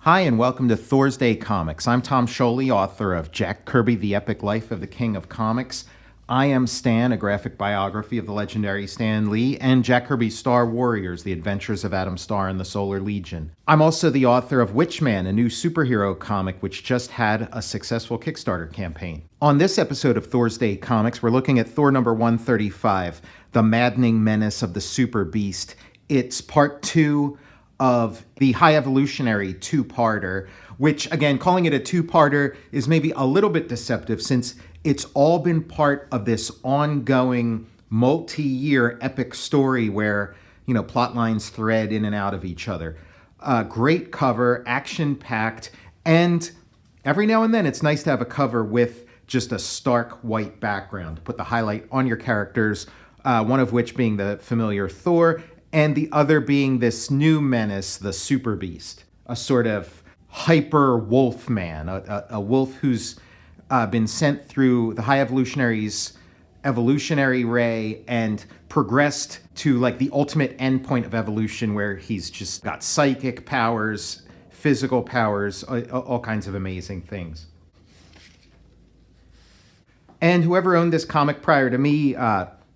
Hi, and welcome to Thursday Comics. I'm Tom Scioli, author of Jack Kirby, The Epic Life of the King of Comics. I Am Stan, a graphic biography of the legendary Stan Lee, and Jack Kirby's Star Warriors, The Adventures of Adam Starr and the Solar Legion. I'm also the author of WITCHMAN, a new superhero comic which just had a successful Kickstarter campaign. On this episode of Thursday Comics, we're looking at Thor number 135, The Maddening Menace of the Super Beast. It's part 2 of the High Evolutionary two-parter, which, again, calling it a two-parter is maybe a little bit deceptive since it's all been part of this ongoing multi-year epic story where, plot lines thread in and out of each other. Great cover, action-packed, and every now and then it's nice to have a cover with just a stark white background to put the highlight on your characters, one of which being the familiar Thor, and the other being this new menace, the Super Beast, a sort of hyper wolf man, a wolf who's been sent through the High Evolutionary's evolutionary ray and progressed to like the ultimate endpoint of evolution where he's just got psychic powers, physical powers, all kinds of amazing things. And whoever owned this comic prior to me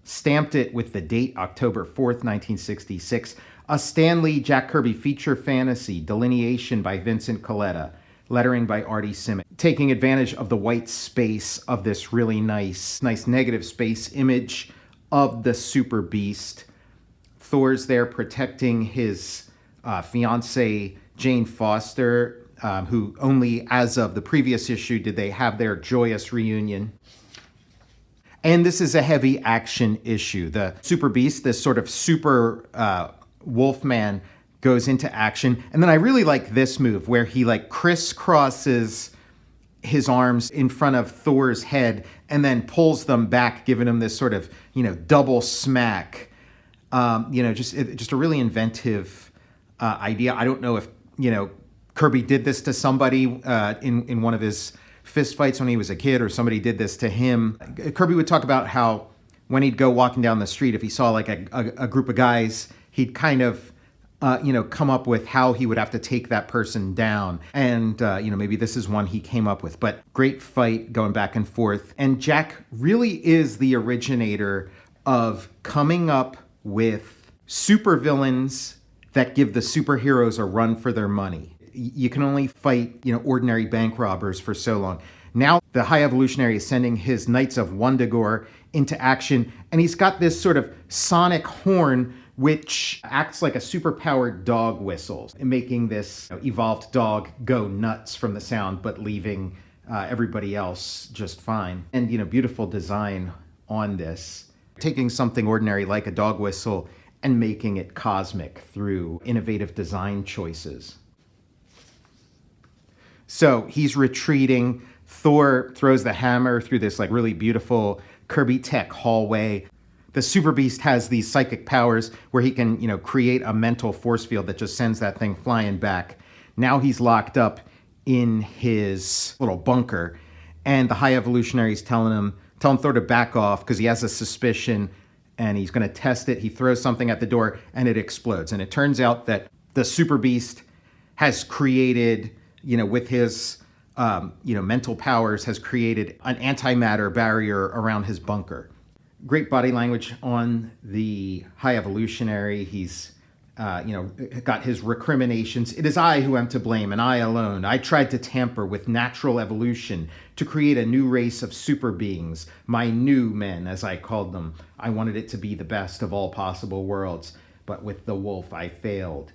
stamped it with the date October 4th, 1966, a Stan Lee Jack Kirby feature fantasy, delineation by Vincent Coletta, lettering by Artie Simek, taking advantage of the white space of this really nice negative space image of the Super Beast. Thor's there protecting his fiancée, Jane Foster, who only as of the previous issue did they have their joyous reunion. And this is a heavy action issue. The Super Beast, this sort of super Wolfman, goes into action. And then I really like this move where he like crisscrosses his arms in front of Thor's head and then pulls them back, giving him this sort of, double smack. Just a really inventive idea. I don't know if, Kirby did this to somebody in one of his fist fights when he was a kid, or somebody did this to him. Kirby would talk about how when he'd go walking down the street, if he saw like a group of guys, he'd kind of, come up with how he would have to take that person down. And, maybe this is one he came up with. But great fight going back and forth. And Jack really is the originator of coming up with supervillains that give the superheroes a run for their money. You can only fight, ordinary bank robbers for so long. Now the High Evolutionary is sending his Knights of Wundagore into action, and he's got this sort of sonic horn which acts like a super-powered dog whistle, making this evolved dog go nuts from the sound, but leaving everybody else just fine. And, beautiful design on this. Taking something ordinary like a dog whistle and making it cosmic through innovative design choices. So he's retreating. Thor throws the hammer through this like really beautiful Kirby Tech hallway. The Super Beast has these psychic powers where he can, create a mental force field that just sends that thing flying back. Now he's locked up in his little bunker, and the High Evolutionary is telling Thor to back off because he has a suspicion and he's going to test it. He throws something at the door and it explodes. And it turns out that the Super Beast has created, with his, mental powers, has created an antimatter barrier around his bunker. Great body language on the High Evolutionary. He's, got his recriminations. It is I who am to blame, and I alone. I tried to tamper with natural evolution to create a new race of super beings, my new men, as I called them. I wanted it to be the best of all possible worlds, but with the wolf I failed.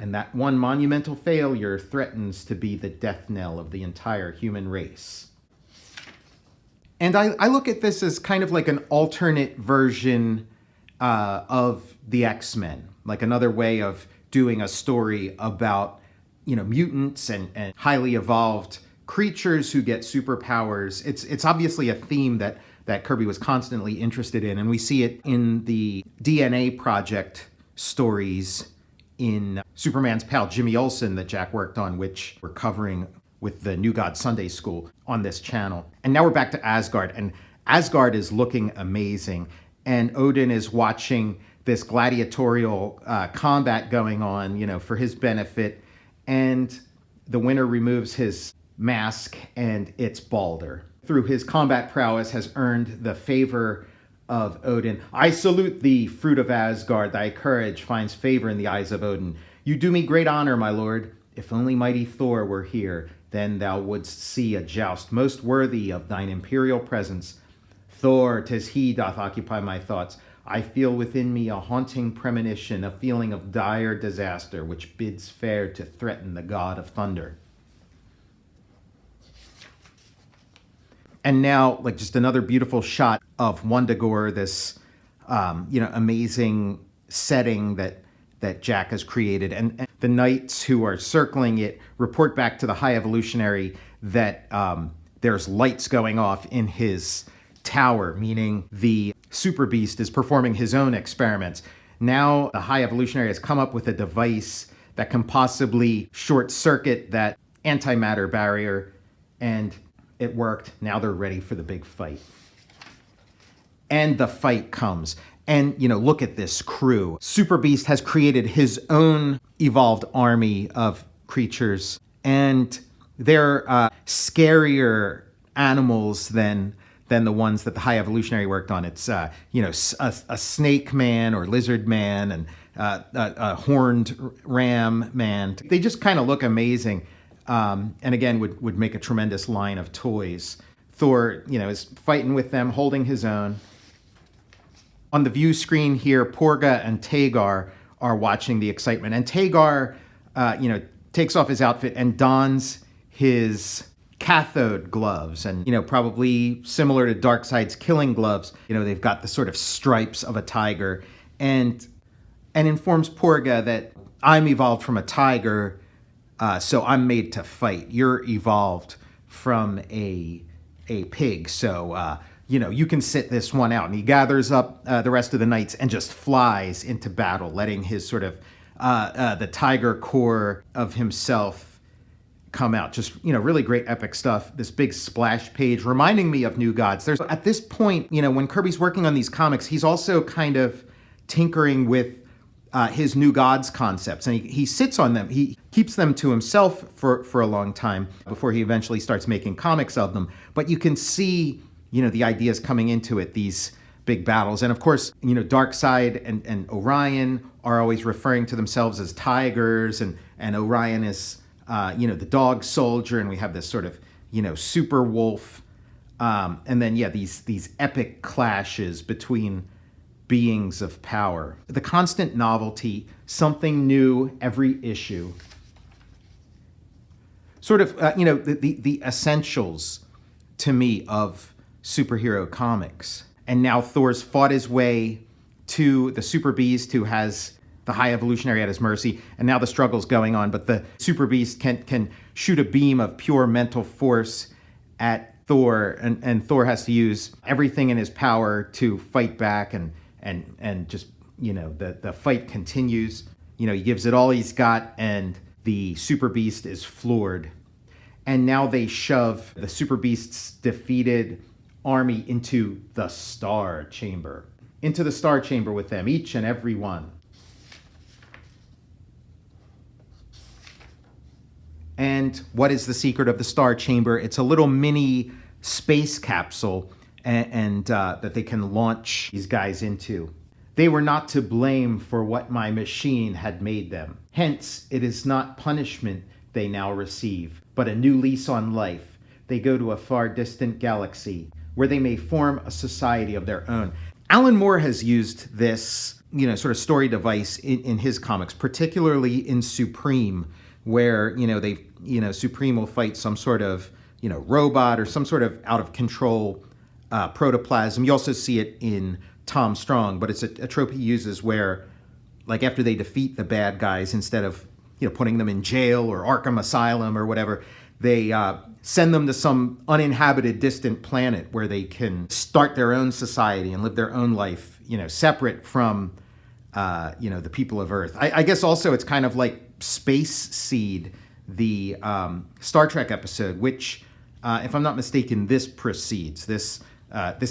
And that one monumental failure threatens to be the death knell of the entire human race. And I look at this as kind of like an alternate version of the X-Men, like another way of doing a story about, mutants and highly evolved creatures who get superpowers. It's obviously a theme that Kirby was constantly interested in, and we see it in the DNA Project stories in Superman's pal Jimmy Olsen that Jack worked on, which we're covering with the New God Sunday School on this channel. And now we're back to Asgard, and Asgard is looking amazing, and Odin is watching this gladiatorial combat going on, for his benefit, and The winner removes his mask, and it's Balder. Through his combat prowess has earned the favor of Odin. I salute thee, fruit of Asgard. Thy courage finds favor in the eyes of Odin. You do me great honor, my lord. If only mighty Thor were here, then thou wouldst see a joust most worthy of thine imperial presence. Thor, 'tis he doth occupy my thoughts. I feel within me a haunting premonition, a feeling of dire disaster, which bids fair to threaten the god of thunder. And now, like, just another beautiful shot of Wundagore, this, amazing setting that Jack has created. And the knights who are circling it report back to the High Evolutionary that there's lights going off in his tower, meaning the Super Beast is performing his own experiments. Now the High Evolutionary has come up with a device that can possibly short circuit that antimatter barrier, and it worked. Now they're ready for the big fight. And the fight comes. And, look at this crew. Super Beast has created his own evolved army of creatures, and they're scarier animals than the ones that the High Evolutionary worked on. It's, a snake man or lizard man and a horned ram man. They just kind of look amazing. And again, would make a tremendous line of toys. Thor, is fighting with them, holding his own. On the view screen here, Porga and Tagar are watching the excitement. And Tagar, takes off his outfit and dons his cathode gloves. And, probably similar to Darkseid's killing gloves, they've got the sort of stripes of a tiger. And informs Porga that I'm evolved from a tiger, so I'm made to fight. You're evolved from a pig, so you can sit this one out. And he gathers up the rest of the knights and just flies into battle, letting his sort of the tiger core of himself come out. Just, really great epic stuff. This big splash page reminding me of New Gods. There's at this point, when Kirby's working on these comics, he's also kind of tinkering with his New Gods concepts, and he sits on them. He keeps them to himself for a long time before he eventually starts making comics of them. But you can see, the ideas coming into it, these big battles. And of course, Darkseid and Orion are always referring to themselves as tigers, and Orion is, the dog soldier, and we have this sort of, super wolf. And then, these epic clashes between beings of power. The constant novelty, something new every issue. Sort of, the essentials to me of superhero comics. And now Thor's fought his way to the Super Beast, who has the High Evolutionary at his mercy, and now the struggle's going on, but the Super Beast can shoot a beam of pure mental force at Thor, and Thor has to use everything in his power to fight back, and just, the fight continues. He gives it all he's got, and the Super Beast is floored. And now they shove the Super Beast's defeated army into the Star Chamber. Into the Star Chamber with them, each and every one. And what is the secret of the Star Chamber? It's a little mini space capsule and that they can launch these guys into. They were not to blame for what my machine had made them. Hence, it is not punishment they now receive, but a new lease on life. They go to a far distant galaxy where they may form a society of their own. Alan Moore has used this, sort of story device in his comics, particularly in Supreme, where, Supreme will fight some sort of, robot or some sort of out of control protoplasm. You also see it in Tom Strong, but it's a trope he uses where, like, after they defeat the bad guys, instead of, putting them in jail or Arkham Asylum or whatever, they send them to some uninhabited distant planet where they can start their own society and live their own life, separate from, the people of Earth. I guess also it's kind of like Space Seed, the Star Trek episode, which, if I'm not mistaken, this precedes. This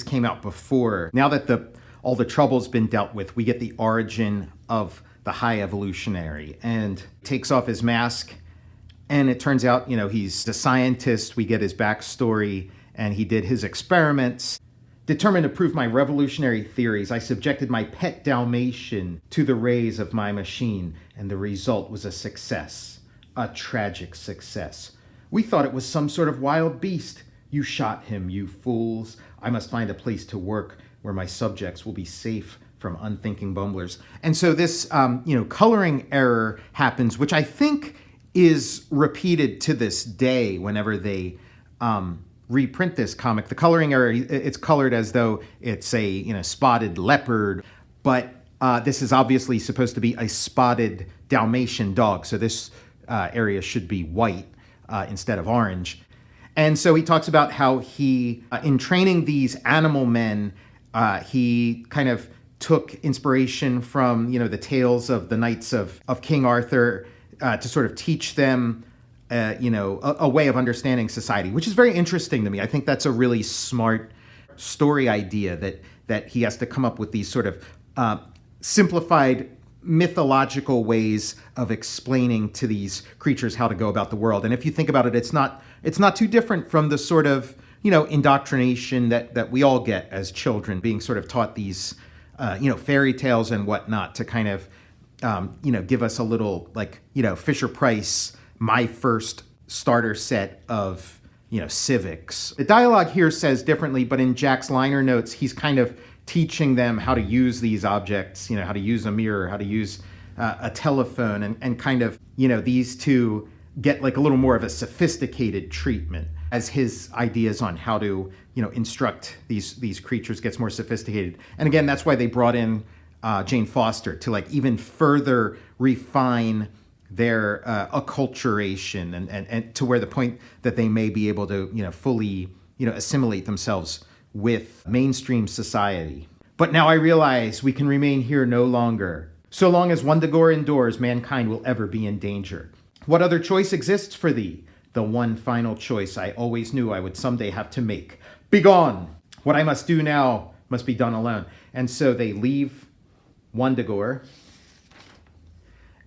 came out before. Now that all the trouble's been dealt with, we get the origin of the High Evolutionary, and takes off his mask, And it turns out, he's a scientist. We get his backstory, and he did his experiments. Determined to prove my revolutionary theories, I subjected my pet Dalmatian to the rays of my machine, and the result was a success. A tragic success. We thought it was some sort of wild beast. You shot him, you fools. I must find a place to work where my subjects will be safe from unthinking bumblers. And so this, coloring error happens, which I think is repeated to this day whenever they reprint this comic. The coloring error, it's colored as though it's a spotted leopard, but this is obviously supposed to be a spotted Dalmatian dog. So this area should be white instead of orange. And so he talks about how he, in training these animal men, he kind of took inspiration from, the tales of the knights of King Arthur to sort of teach them, a way of understanding society, which is very interesting to me. I think that's a really smart story idea that he has to come up with these sort of simplified mythological ways of explaining to these creatures how to go about the world. And if you think about it, it's not too different from the sort of, indoctrination that we all get as children, being sort of taught these, fairy tales and whatnot to kind of, give us a little Fisher-Price, my first starter set of, civics. The dialogue here says differently, but in Jack's liner notes, he's kind of teaching them how to use these objects, how to use a mirror, how to use a telephone, and kind of, these two get like a little more of a sophisticated treatment as his ideas on how to, instruct these creatures gets more sophisticated. And again, that's why they brought in Jane Foster to even further refine their acculturation and to where the point that they may be able to, fully, assimilate themselves with mainstream society. But now I realize we can remain here no longer. So long as Wundagore endures, mankind will ever be in danger. What other choice exists for thee? The one final choice I always knew I would someday have to make. Begone! What I must do now must be done alone. And so they leave Wundagore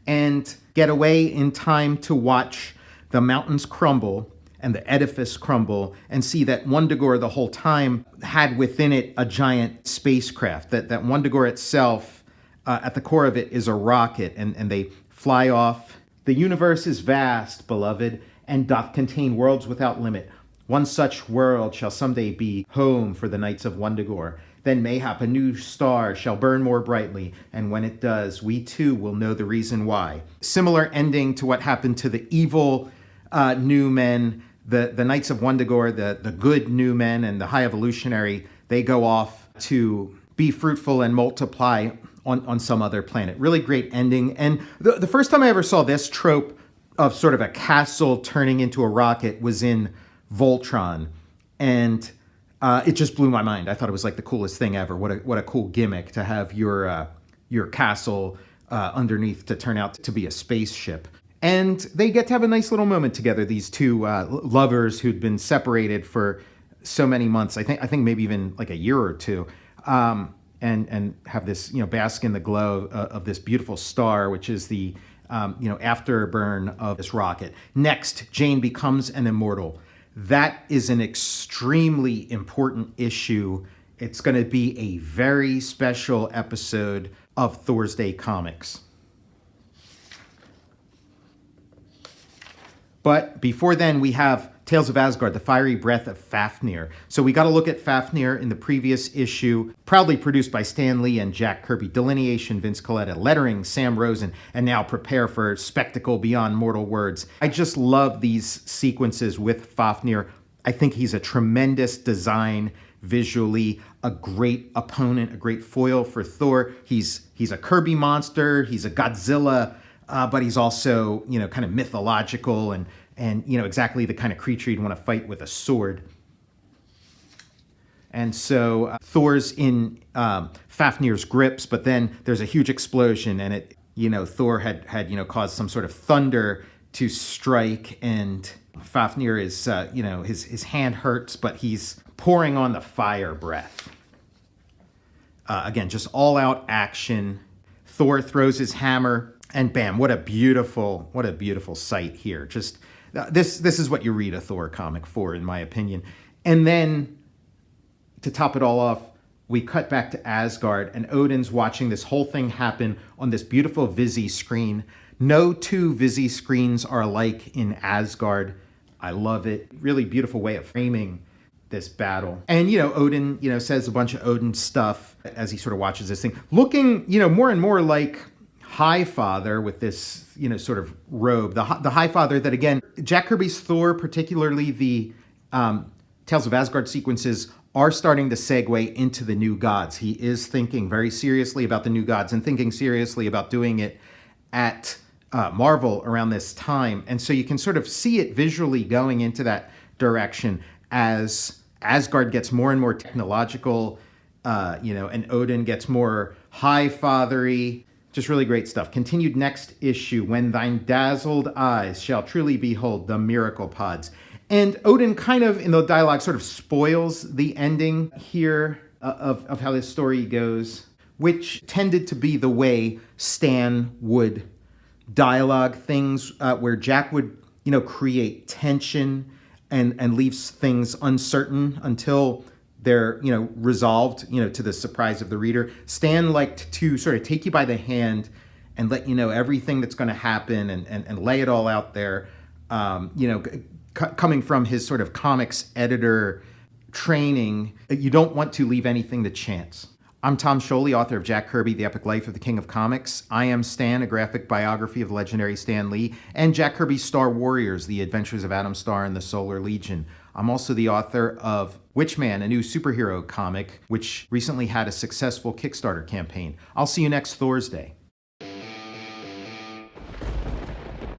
and get away in time to watch the mountains crumble and the edifice crumble, and see that Wundagore the whole time had within it a giant spacecraft, that Wundagore itself, at the core of it, is a rocket, and they fly off. The universe is vast, beloved, and doth contain worlds without limit. One such world shall someday be home for the knights of Wundagore. Then mayhap a new star shall burn more brightly, and when it does, we too will know the reason why. Similar ending to what happened to the evil new men. The Knights of Wundagore, the good new men, and the High Evolutionary, they go off to be fruitful and multiply on some other planet. Really great ending. And the first time I ever saw this trope of sort of a castle turning into a rocket was in Voltron. And it just blew my mind. I thought it was like the coolest thing ever. What a cool gimmick to have your castle underneath to turn out to be a spaceship. And they get to have a nice little moment together, these two lovers who'd been separated for so many months, I think maybe even like a year or two, and have this, bask in the glow of this beautiful star, which is the, afterburn of this rocket. Next, Jane becomes an immortal. That is an extremely important issue. It's going to be a very special episode of Thor's Day Comics. But before then, we have Tales of Asgard, the Fiery Breath of Fafnir. So we got to look at Fafnir in the previous issue, proudly produced by Stan Lee and Jack Kirby. Delineation, Vince Colletta. Lettering, Sam Rosen. And now prepare for spectacle beyond mortal words. I just love these sequences with Fafnir. I think he's a tremendous design visually, a great opponent, a great foil for Thor. He's a Kirby monster. He's a Godzilla. But he's also, kind of mythological and exactly the kind of creature you'd want to fight with a sword. And so Thor's in Fafnir's grips, but then there's a huge explosion, and it, Thor had caused some sort of thunder to strike, and Fafnir is, his hand hurts, but he's pouring on the fire breath. Again, just all out action. Thor throws his hammer And bam, what a beautiful sight here. Just this is what you read a Thor comic for, in my opinion. And then to top it all off, we cut back to Asgard, and Odin's watching this whole thing happen on this beautiful Visi screen. No two Visi screens are alike in Asgard. I love it. Really beautiful way of framing this battle. And, Odin, says a bunch of Odin stuff as he sort of watches this thing, looking, more and more like High Father with this, sort of robe. The High Father that, again, Jack Kirby's Thor, particularly the Tales of Asgard sequences, are starting to segue into the new gods. He is thinking very seriously about the new gods and thinking seriously about doing it at Marvel around this time. And so you can sort of see it visually going into that direction as Asgard gets more and more technological, and Odin gets more high fathery. Just really great stuff. Continued next issue, When Thine Dazzled Eyes Shall Truly Behold the Miracle Pods. And Odin kind of, in the dialogue, sort of spoils the ending here of how this story goes, which tended to be the way Stan would dialogue things, where Jack would, create tension and leaves things uncertain until they're, resolved, to the surprise of the reader. Stan liked to sort of take you by the hand and let you know everything that's going to happen and lay it all out there, coming from his sort of comics editor training. You don't want to leave anything to chance. I'm Tom Scioli, author of Jack Kirby, The Epic Life of the King of Comics. I Am Stan, a graphic biography of the legendary Stan Lee, and Jack Kirby's Star Warriors, The Adventures of Adam Star and the Solar Legion. I'm also the author of WITCHMAN, a new superhero comic, which recently had a successful Kickstarter campaign. I'll see you next Thursday.